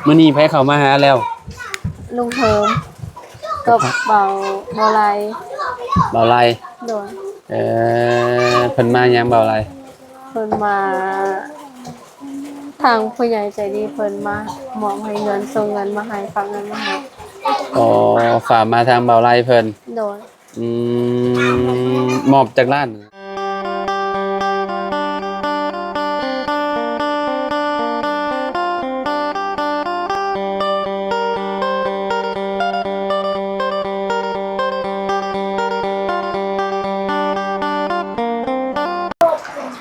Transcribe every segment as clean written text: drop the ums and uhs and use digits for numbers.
มื้อนี้ไผเข้ามาหาแล้วลุงเทิมกับเบาไรเบาไล่โดยเพิ่นมายังเบาไล่เพิ่นมาทางผู้ใหญ่ใจดีเพิ่นมาหมอบให้เงินส่งเงินมาให้ฝากเงินมาให้อ๋อฝากมาทางเบาไล่เพิ่นโดยอืมอบจากร้าน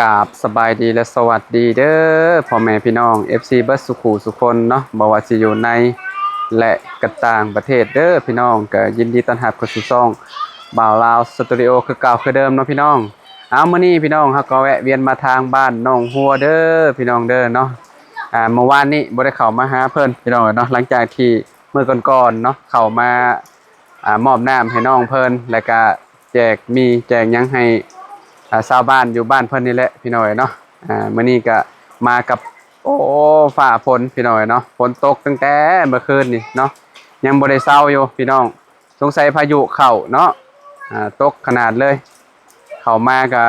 กราบสบายดีและสวัสดีเด้อพ่อแม่พี่น้อง FC เบิดสุขุสุคนเนาะบ่ว่าสิอยู่ในและกต่างประเทศเด้อพี่น้องก็ยินดีต้อนรับเข้าสู่ช่องบ่าวลาวสตูดิโอคือเก่าคือเดิมเนาะพี่น้องเอามื้อนี้พี่น้องเฮาก็แวะเวียนมาทางบ้านน้องหัวเด้อพี่น้องเด้อเนาะเมื่อวานนี้บ่ได้เข้ามาหาเพิ่นพี่น้องเนาะหลังจากที่มื้อก่อนๆเนาะเข้ามามอบน้ำให้น้องเพิ่นแล้วก็แจกหยังให้ชาวบ้านอยู่บ้านเพิ่นนี่แหละพี่น้อยเนาะมื้อนี้ก็มากับโอ้ฟ้าฝนพี่น้อยเนาะฝนตกตั้งแต่เมื่อคืนนี่เนาะยังบ่ได้เซาอยู่พี่น้องสงสัยพายุเข้าเนาะตกขนาดเลยเข้ามาก็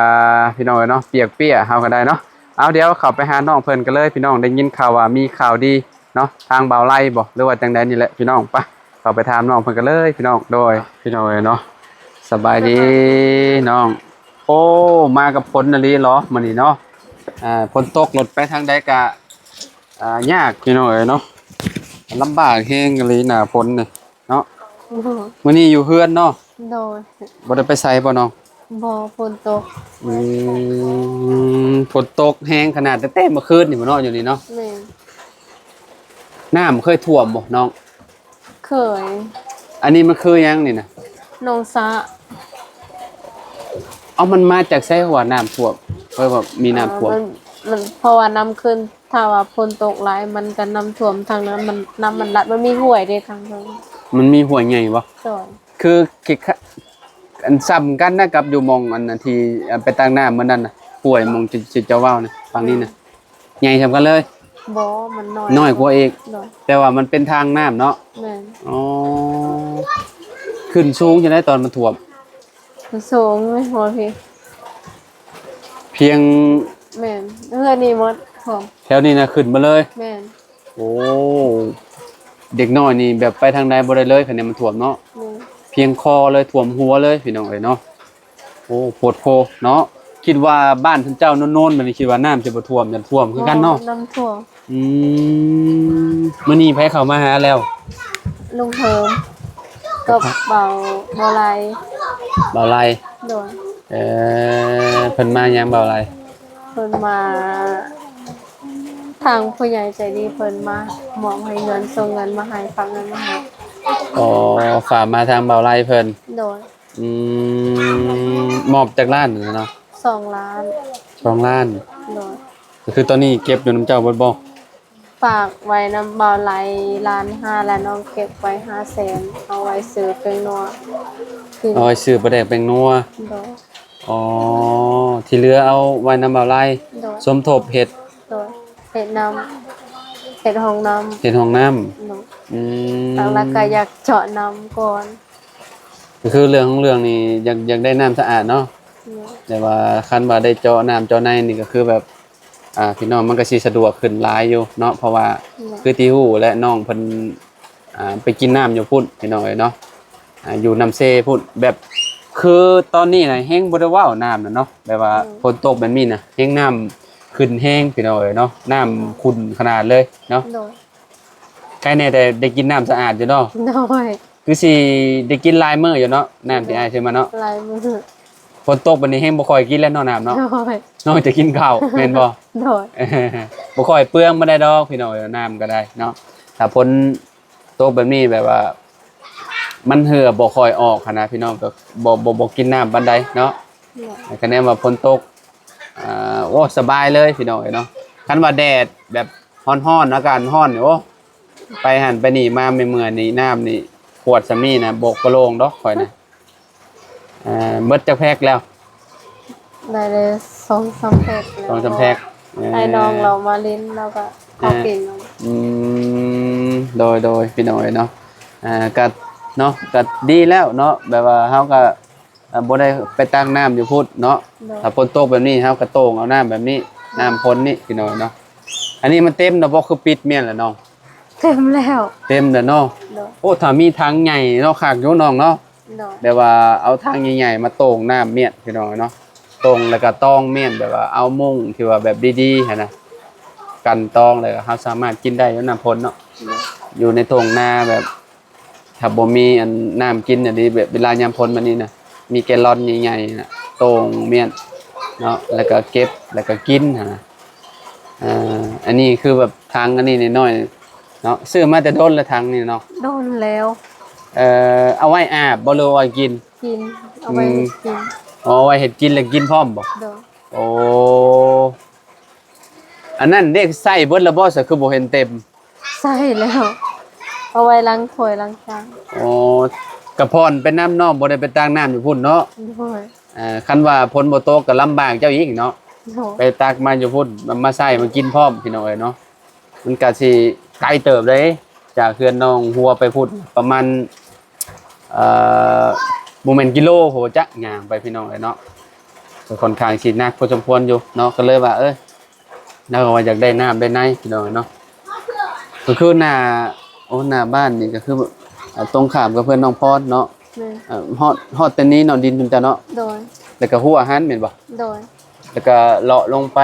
พี่น้อยเนาะเปียกเฮาก็ได้เนาะเอาเดี๋ยวเข้าไปหาน้องเพิ่นกันเลยพี่น้องได้ยินข่าวว่ามีข่าวดีเนาะทางบ่าวไร่บ่หรือว่าจังใดนี่แหละพี่น้องไปเข้าไปถามน้องเพิ่นกันเลยพี่น้องโดยพี่น้อยเนาะสบายดีน้องโอ้มากับฝนน่ะลีเหรอมื้อนี้เนาะฝนตกรถไปทางใดก็ยากพี่น้อยเนาะลำบากแฮงกันเลยหน้าฝนนี่เนาะมื้อนี้อยู่เฮือนเนาะโดยบ่ได้ไปไสบ่น้องบ่ฝนตกฝนตกแฮงขนาดแต่เมื่อคืนนี่บ่เนาะอยู่นี่เนาะแม่นน้ำเคยท่วมบ่น้องเคยอันนี้มันคือหยังนี่น่ะน้องสะเอามันมาจากไสหัวน้ำท่วมเพราะว่ามีน้ำท่วมมันเพราะว่าน้ำขึ้นถ้าว่าฝนตกหลายมันก็น้ำท่วมทางนั้นมันน้ำมันลัดมันมีห้วยเด้ทางนั้นมันมีห้วยใหญ่บ่ใช่คืออันซ้ำกันนะกับอยู่หม่องอันน่ะที่ไปตั้งน้ำมื้อนั้นน่ะห้วยหม่องจิเจ้าว้าวน่ะฝั่งนี้น่ะใหญ่ส่ำกันเลยบ่มันน้อยกว่าอีกน้อยแต่ว่ามันเป็นทางน้ำเนาะแม่นอ๋อขึ้นสูงจังได๋ตอนมันท่วมสูงไหมหัวพี่เพียงแม่นเฮือนนี่หมดพร้อมแถวนี้น่ะขึ้นมาเลยแม่นโอ้เด็กน้อยนี่แบบไปทางใดบ่ได้เลยคันนี้มันท่วมเนาะเพียงคอเลยท่วมหัวเลยพี่น้องเอ้ยเนาะโอ้โพดโพเนาะคิดว่าบ้านท่านเจ้าโน่นๆมันคิดว่าน้ำสิบ่ท่วมยันท่วมคือกันเนาะน้ำท่วมมื้อนี้ไผเข้ามาหาแล้วลุงเทิมกับเบาไรเบาไล่โดยเพิ่นมายังเบาไล่เพิ่นมาทางผู้ใหญ่ใจดีเพิ่นมาหมอบให้เงินส่งเงินมาให้ฝากเงินมาให้อ๋อฝากมาทางเบาไล่เพิ่นโดยมอบจากร้านเนาะ2 ล้าน2 ล้านโดยก็คือตอนนี้เก็บอยู่น้ำเจ้าเบิดบ่ฝากไว้นำเบาไร1,500,000แล้วน้องเก็บไว้500,000เอาไว้ซื้อเป็นนัวเอาไว้ซื้อปลาแดกแป้งนัวโดยอ๋อที่เหลือเอาไว้นำเบาไล่สมทบเฮ็ดโดยเฮ็ดห้องน้ำเฮ็ดห้องน้ำแล้วก็อยากเจาะน้ำก่อนก็คือเรื่องของเรื่องนี่อยากได้น้ำสะอาดเนาะแต่ว่าคันว่าได้เจาะน้ำเจาะในนี่ก็คือแบบพี่น้องมันก็สิสะดวกขึ้นหลายอยู่เนาะเพราะว่าคือที่ฮู้และน้องเพิ่นไปกินน้ำอยู่พุ่นพี่น้องเอ้ยเนาะอยู่น้ำเซพุ่นแบบคือตอนนี้น่ะแห้งบ่ได้ว้าวน้ำน่ะเนาะแบบว่าฝนตกแบบนี้น่ะแห้งน้ำขึ้นแห้งพี่น้องเอ้ยเนาะน้ำขุ่นขนาดเลยเนาะใกล้แน่แต่ได้กินน้ำสะอาดอยู่เนาะคือสิได้กินลายมื้ออยู่เนาะน้ำที่อ้ายซื้อมาเนาะลายมื้อฝนตกบัดนี้แห้งบ่ค่อยกินแล้วเนาะน้ำเนาะน้องจะกินข้าวแม่นบ่บ่ค่อยเปลืองบ่ได้ดอกพี่น้องน้ำก็ได้เนาะถ้าฝนตกแบบนี้แบบว่ามันเหือบ่ค่อยออกหันนะพี่น้องก็บ่กินน้ำปานใดเนาะคะแนนว่าฝนตกโอ้สบายเลยพี่น้องเนาะคันว่าแดดแบบร้อนๆอากาศร้อนนี่โอ้ไปหันไปนี่มาไม่เมื่อยนี่น้ำนี่ขวดซะมีนะบกบ่โลงดอกข่อยนะเบิดจักแพ็คแล้วได้เลย2-3 แพ็ค2-3 แพ็คให้น้องเรามาลิ้นแล้วก็เอากิน โดยพี่น้อยเนาะก็เนาะก็ดีแล้วเนาะแบบว่าเฮาก็บ่ได้ไปตั้งน้ำอยู่พุดเนาะถ้าฝนตกแบบนี้เฮาก็โต่งเอาน้ำแบบนี้น้ำพ้นนี่พี่น้อยเนาะอันนี้มันเต็มแล้วบ่คือปิดเมียนแล้วน้อง เต็มแล้ว เต็มแล้วเนาะ โดย โอ้ถ้ามีถังใหญ่เนาะคักอยู่น้องเนาะ โดย แบบว่าเอาถังใหญ่ๆมาโต่งน้ำเมียนพี่น้อยเนาะโต่งแล้วก็ตองเมียนแบบว่าเอามุ้งที่ว่าแบบดีๆหั่นน่ะกันตองเลยเฮาสามารถกินได้อยู่น้ำพ้นเนาะอยู่ในทุ่งนาแบบถ้าบ่มีอันน้ำกินน่ะดีแบบเวลายามพ้นมานี่น่ะมีแกลลอนใหญ่ๆน่ะโต่งเมียนเนาะแล้วก็เก็บแล้วก็กินหั่นน่ะอันนี้คือแบบถังอันนี้น้อยๆเนาะซื้อมาแต่โดนละถังนี่เนาะ โดนแล้ว เอาไว้อาบบ่หรือว่ากิน กินเอาไว้กิน อ๋อไว้เฮ็ดกินแล้วกินพร้อมบ่ โดย โอ้อันนั้นเด็กใส่เบิดแล้วบ่ซะคือบ่เห็นเต็ม ใส่แล้วเอาไว้ล้างถ้วยล้างจาน อ๋อกระพรเป็นน้ำเนาะบ่ได้ไปตั้งน้ำอยู่พุ่นเนาะ โดย คันว่าฝนบ่ตกก็ลำบากเจ้าอีกเนาะ โดย ไปตักมาอยู่พุ่นมาใส่มากินพร้อมพี่น้องเอ้ยเนาะมันก็สิไกลเติบเลยจากเฮือนน้องหัวไปพุ่นประมาณบ่แม่นกิโลโหจักย่างไปพี่น้องเอ้ยเนาะก็ค่อนข้างสิหนักพอสมควรอยู่เนาะก็เลยว่าเราก็ว่าอยากได้น้ำได้ในพี่น้องเอ้ยเนาะก็คือหน้าหน้าบ้านนี่ก็คือตรงข้ามกับเพื่อนน้องพรเนาะ แม่ ฮอดแต่นี้เนาะดินมันจะเนาะ โดย แล้วก็หัวหันแม่นบ่ โดย แล้วก็เลาะลงไป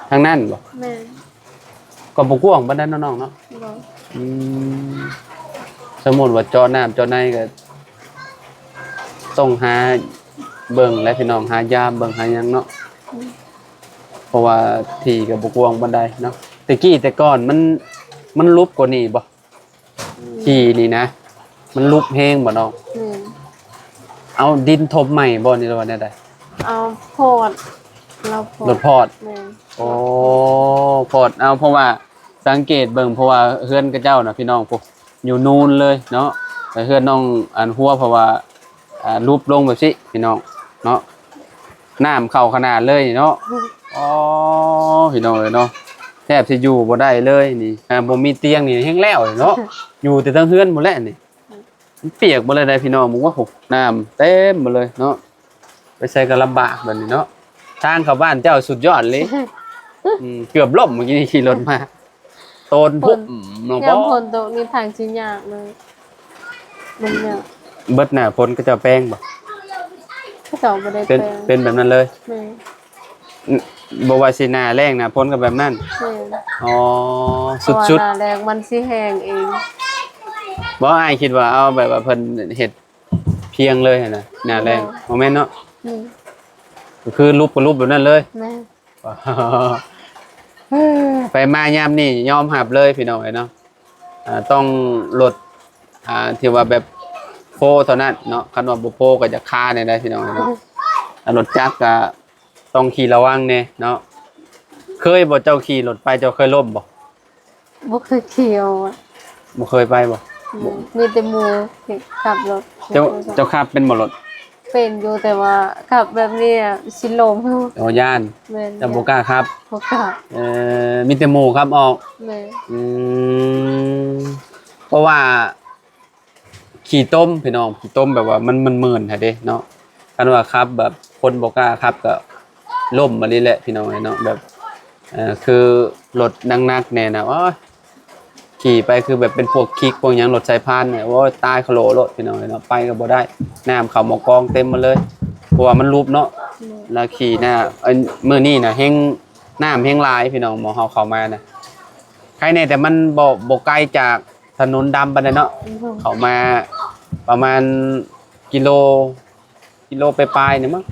ทางนั้นบ่ แม่ ก็บ่กว้างปานนั้นเนาะน้องเนาะ โดย อืมสมมุติว่าจอน้ำจอในก็ต้องหาเบิ่งและพี่น้องหายามเบิ่งหาหยังเนาะเพราะว่าที่ก็บ่กว้างปานใดเนาะแต่ก่อนมันลุบกว่านี้บ่ที่นี่นะ มันลุบแฮงบ่น้อง แม่ เอาดินทบใหม่บ่นี่ว่าแนวใด เอาโพดเราโพ ร ด ถพอด แม่ โอ้พอดเอาเพราะว่าสังเกตเบิ่งเพราะว่าเฮือนกับเจ้าน่ะพี่น้องพวกอยู่นูนเลยเนาะแต่เฮือนน้องอันหัวเพราะว่ารูปลงแบบสิพี่น้องเนาะน้ำเข้าขนาดเลยเนาะอ๋อพี่น้องเอ้ยเนาะแทบสิอยู่บ่ได้เลยนี่บ่มีเตียงนี่แห้งแล้วเนาะอยู่แต่ทั้งเฮือนหมดแล้วนี่มันเปียกหมดเลยได้พี่น้องมึงว่าโหน้ำเต็มหมดเลยเนาะไปใส่ก็ลำบากแบบนี้เนาะทางเข้าบ้านเจ้าสุดยอดเลย เกือบล่มเมื่อกี้นี่ขี่รถมาโตนพุ่มน้อง ยา พ่อ มฝนตกนี่ทางชิ้นยากเลยมันยาก เบิดหน้าฝนก็จะแป้งบ่ ถ้าเจ้าบ่ได้ เป็น แปลง เป็นแบบนั้นเลย แม่ บ่ว่าสิหน้าแรงหน้าฝนก็แบบนั้น แม่ อ๋อ เพราะว่า สุด หน้าแรงมันสิแห้งเอง ๆบ่อ้ายคิดว่าเอาแบบว่าเพิ่นเฮ็ดเพียงเลยหั่นน่ะหน้าแรงบ่แม่นเนาะ นี่ ก็คือรูปก็รูปแบบนั้นเลย แม่ ไปมายามนี่ยอมหับเลยพี่น้องเอ้ยเนาะต้องลดที่ว่าแบบโฟเท่านั้นเนาะคันว่าบ่โฟก็จะฆ่าได้พี่น้องเอ้ยเนาะ รถจักรก็ต้องขี่ระวังแน่เนาะเคยบ่เจ้าขี่รถไปเจ้าเคยล้มบ่ บ่เคยเขี่ยวอะ บ่เคยไปบ่ มีแต่หมู่ที่ขับรถ เจ้าขับเป็นบ่รถ เป็นอยู่แต่ว่าขับแบบนี้อะสิล้มอยู่ โอ้ย่าน แม่น จะบ่กล้าครับ บ่กล้า มีแต่หมู่ครับออก แม่ อืมเพราะว่าขี่ต้มพี่น้องขี่ต้มแบบว่ามันหมื่นแท้เด้เนาะคันว่าครับแบบคนบ่กล้าครับก็ล่มมานี่แหละพี่น้องเนาะแบบคือรถนักๆแน่นะโอ้ยขี่ไปคือแบบเป็นพวกคิกพวกหยังรถสายพานเนี่ยโอ้ยตายคโลรถพี่น้องเนาะไปก็บ่ได้น้ำเข้าหมอกองเต็มหมาเลยเพราะว่ามันรูปเนาะแล้วขี่หน้ามื้อนี้น่ะแฮงน้ำแฮงหลายพี่น้องหมอเฮาเข้ามาน่ะใครแน่แต่มันบ่ไกลจากถนนดำปานใดเนาะเข้ามาประมาณกิโลปลายๆนี่มั้ง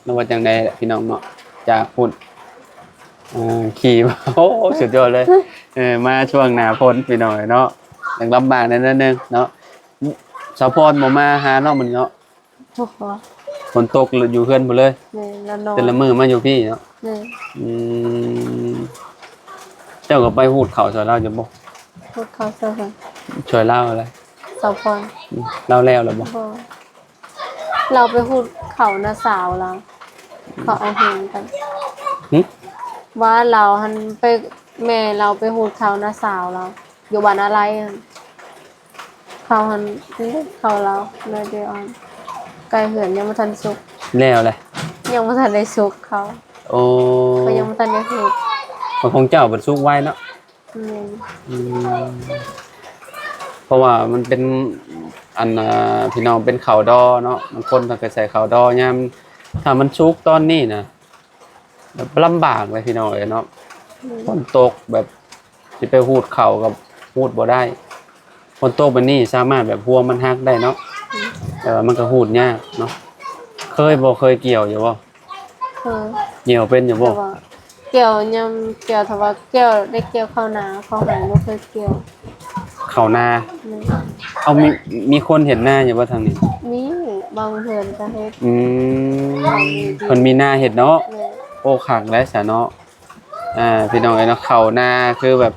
นึกว่าจังได๋พี่น้องเนาะจากพุ่นขี่มา โอ้สุดยอดเลยมาช่วงหน้าฝนพี่น้องเนาะยังลำบากนิดนึงเนาะสาวพรบ่มาหาเนาะมื้อนี้เนาะ โอ้โห ฝนตกอยู่เฮือนหมดเลย แม่แล้วนอน แต่ละมื้อมาอยู่พี่เนาะ แม่ อืมเจ้าก็ไปพูดเขาช่วยเล่าจะบ่ พวกเขาเสิร์ฟ ช่วยเล่าอะไร เสาพร เล่าแล้วหรือบ่ บ่เราไปพูดเขาน้าสาวเราเขาเอาเฮงกัน หึ ว่าเราหันไปแม่เราไปหูดเขาน้าสาวเรา อยู่บ้านอะไรอะเขาหันเขาเราเลยเดียวอันไก่เหือนยังไม่ทันสุก แล้วแหละ ยังไม่ทันได้สุกเขา โอ้ เขายังไม่ทันได้สุก มันคงเจ้าเป็นสุกไว้เนาะ อืม อืมเพราะว่ามันเป็นอันพี่น้องเป็นข้าวดอเนาะบางคนมันก็ใส่ข้าวดอยามถ้ามันสุกตอนนี้นะแบบลำบากเลยพี่น้องเอ้ยเนาะฝนตกแบบสิไปหูดข้าวกับหูดบ่ได้ฝนตกแบบนี้สามารถแบบพวงมันหักได้เนาะแต่ว่ามันก็หูดยากเนาะเคยเกี่ยวอยู่บ่ เออ เกี่ยวเป็นอยู่บ่ แต่ว่าเกี่ยวยำเกี่ยวแต่ว่าเกี่ยวได้เกี่ยวข้าวนาข้าวหางไม่เคยเกี่ยว ข้าวนา อืม เอามีคนเห็นหน้าอยู่บ่ทางนี้ มีบางเพื่อนก็เฮ็ด อืมเพิ่นมีหน้าเห็ดเนาะ เลย โอ้ขักและสะเนาะพี่น้องเอ้ยเนาะข้าวนาคือแบบ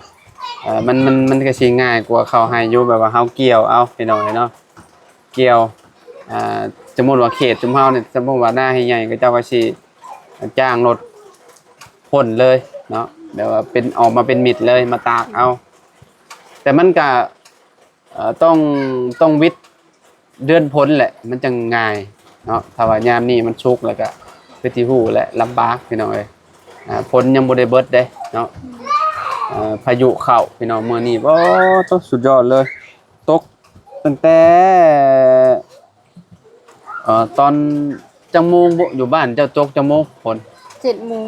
มันก็สิง่ายกว่าข้าวไฮอยู่แบบว่าเฮาเกี่ยวเอาพี่น้องเอ้ยเนาะเกี่ยวสมมุติว่าเขตชุมเฮาเนี่ยสมมุติว่าหน้าให้ใหญ่ก็เจ้าก็สิจ้างรถพ่นเลยเนาะแบบว่าเป็นออกมาเป็นมิดเลยมาตากเอา แต่มันก็ต้องวิทย์เดือนพ้นแหละมันจังง่ายเนาะถ้าว่ายามนี้มันชุกแล้วก็คือที่ฮู้แหละลำบากพี่น้องเอ้ยพ้นยังบ่ได้เบิดเด้เนาะพายุเข้าพี่น้องมื้อนี้โอ้ต้องสุดยอดเลยตกตั้งแต่ตอนจังโมงบ่อยู่บ้านเจ้าตกจังโมงฝน 7 โมง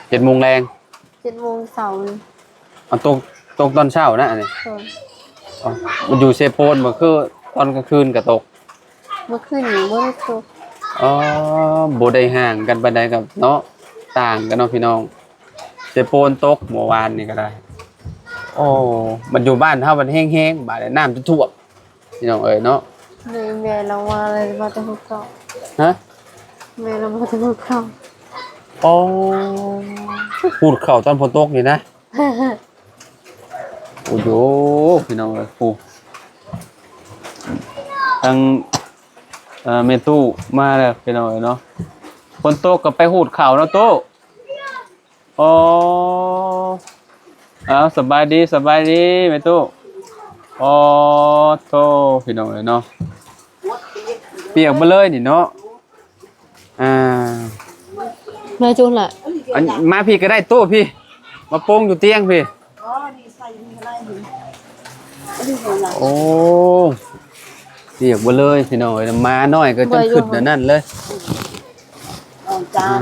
7:00 นแรง 7 โมงเสาร์นี่ ตกตอนเช้านะอันนี้ เออ มันอยู่เซโปนบ่คือตอนกลางคืนก็ตก เมื่อคืนนี้บ่ได้ตก อ๋อบ่ได้ห่างกันปานใดกับเนาะต่างกันเนาะพี่น้องเซโปนตกเมื่อวานนี่ก็ได้โอ้มันอยู่บ้านเฮามันแห้งๆบาดนี้น้ำจะท่วมพี่น้องเอ้ยเนาะ แม่เรามาอะไรมาแต่หุกเขา ฮะ แม่เรามาแต่หุกเขา อ๋อพูดเข้าตอนฝนตกนี่นะโอ้โหพี่น้องเอ้ยปูทางเมตู้มาแล้วพี่น้องเอ้ยเนาะฝนตกก็ไปหูดข้าวเนาะตู้อ๋อสบายดีแม่ตู้อ๋อโตพี่น้องเอ้ยเนาะเปียกไปเลยนี่เนาะแม่จุนแหละ อันมาพี่ก็ได้ตู้พี่มาโป้งอยู่เตียงพี่โอ้เปียกไปเลยพี่น้องเอ้ยมาหน่อยก็จนขึ้นนั่นเลยจาน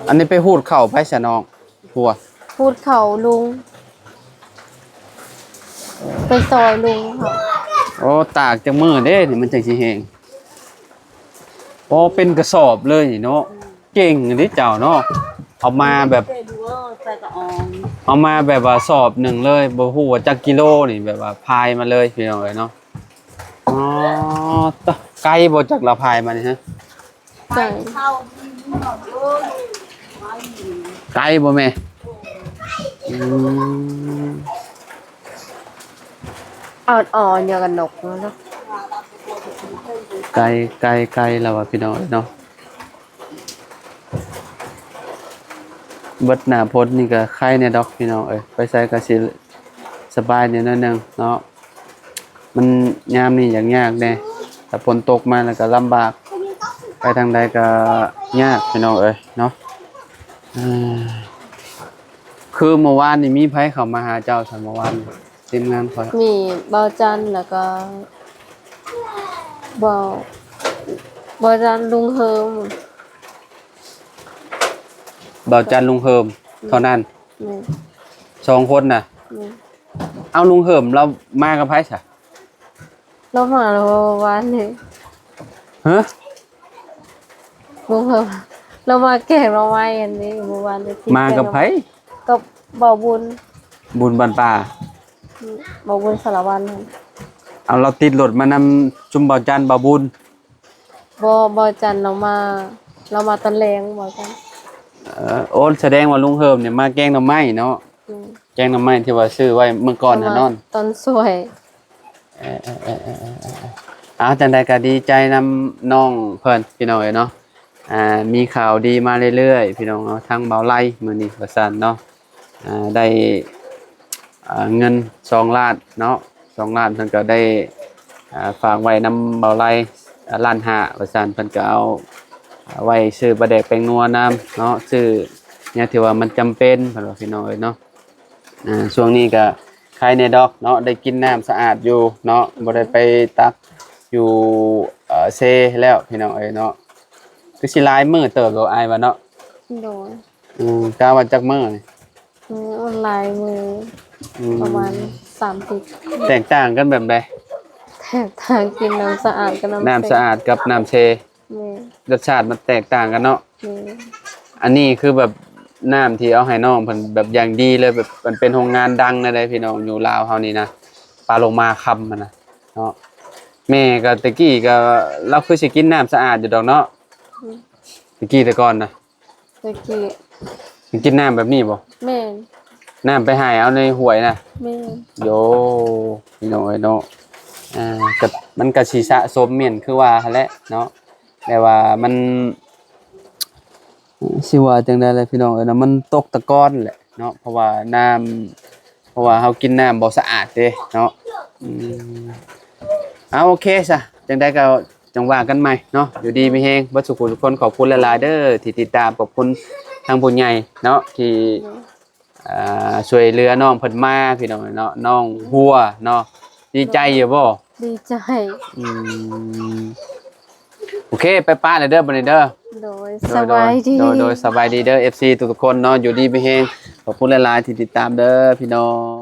อันนี้ไปหูดเข่าไปสะน้องผัว พูดเขาลุง ไปซอยลุงค่ะ โอ้ตากจากมือเด้นี่มันจังสิแห้งโอ้เป็นกระสอบเลยนี่เนาะเก่งอันนี้เจ้าเนาะเอามาแบบ เตดูว่าใส่กระออง เอามาแบบว่าสอบหนึ่งเลยบ่ฮู้ว่าจักกิโลนี่แบบว่าพายมาเลยพี่น้องเอ้ยเนาะอ๋อตะไกลบ่จักละพายมานี่ฮะ ไก่ เข้าหนอดเลย ไกลบ่แม่อืม อ่อนๆอย่างกับนกเนาะ ไกลแล้วว่าพี่น้องเอ้ยเนาะเบิดหน้าพ้นนี่ก็ไข่เนี่ยดอกพี่น้องเอ้ยไปใส่ก็สิสบายนิดหนึงเนาะมันยามนี่อย่างยากแน่ถ้าฝนตกมาแล้วก็ลำบากไปทางใดก็ยากพี่น้องเอ้ยเนาะคือเมื่อวานนี่มีไผเข้ามาหาเจ้าซั่นเมื่อวานนี่ทีมงานข่อย มีเบาจันแล้วก็เบาจันลุงเฮิม บ่าวจันลุงเฮิมเท่านั้น นี่ 2คนน่ะ นี่ เอาลุงเฮิมเรามากับไผซะ เรามาแล้ววันนี้ ฮะ ลุงเฮิมเรามาแกงเราไม้อันนี้เมื่อวานนี้ที่ มากับไผ กับเบาบุญ บุญบันป่า เบาบุญสารวัตร เอาเราติดรถมานำจุมบ่าวจันบ่าวบุญ เบาจันเรามาตอนแรงเบาจัน โอ้แสดงว่าลุงเฮิมเนี่ยมาแกงหน่อไม้เนาะ อืม แกงหน่อไม้ที่ว่าซื้อไว้เมื่อก่อนน่ะนอน ตอนสวย จังใดก็ดีใจนำน้องเพิ่นพี่น้องเอ้ยเนาะ มีข่าวดีมาเรื่อยๆพี่น้องเนาะทั้งเบาไล่มื้อนี้ว่าซั่นเนาะได้เงิน2ล้านเนาะ2ล้านเพิ่นก็ได้ฝากไว้นำเบาไล่ล้านห้าว่าซั่นเพิ่นก็เอาไว้ซื้อปลาแดกแป้งนัวน้ำเนาะซื้อเนี่ยที่ว่ามันจำเป็นเพิ่นว่าพี่น้องเอ้ยเนาะช่วงนี้ก็ใครในดอกเนาะได้กินน้ำสะอาดอยู่เนาะบ่ได้ไปตักอยู่เซแล้วพี่น้องเอ้ยเนาะคือสิหลายมื้อเติบโตอายว่าเนาะ โดย กาว่าจักมื้อนี่ ออนไลน์มือประมาณ30 แตกต่างกันแบบใด แทบทางกินน้ำสะอาดกับ น้ำสะอาดกับน้ำเช แม่ รสชาติมันแตกต่างกันเนาะ แม่ อันนี้คือแบบน้ำที่เอาให้น้องเพิ่นแบบอย่างดีเลยแบบมันเป็นโรงงานดังนะได้พี่น้องอยู่ลาวเฮานี่นะปลาโลมาคำมันน่ะเนาะแม่ก็ตะกี้ก็เราคือสิกินน้ำสะอาดอยู่ดอกเนาะตะกี้แต่ก่อนนะ ตะกี้ กินน้ำแบบนี้บ่ แม่ น้ำไปหายเอาในห้วยน่ะ แม่ โยพี่น้องเอ้ยเนาะกับมันก็สิสะสมเหม็นคือว่าหั่นแหละเนาะแต่ว่ามันสิว่าจังได๋ล่ะพี่น้องเอ้ยเนาะมันตกตะกอนแหละเนาะเพราะว่าเพราะว่าเฮากินน้ำบ่สะอาดเด้เนาะโอเคซะจังได๋ก็จังว่ากันใหม่เนาะอยู่ดีมีแฮงเบิดสุขทุกคนขอบคุณหลายๆเด้อที่ติดตามขอบคุณทางผู้ใหญ่เนาะที่ช่วยเหลือน้องเพิ่นมาพี่น้องเนาะน้องหัวเนาะดีใจอยู่บ่ ดีใจ โอเคไปป้าเลยเด้อบัดนี้เด้อ โดยสบายดี โดยสบายดีเด้อ FC ทุกๆคนเนาะอยู่ดีมีแฮงขอบคุณหลายๆที่ติดตามเด้อพี่น้อง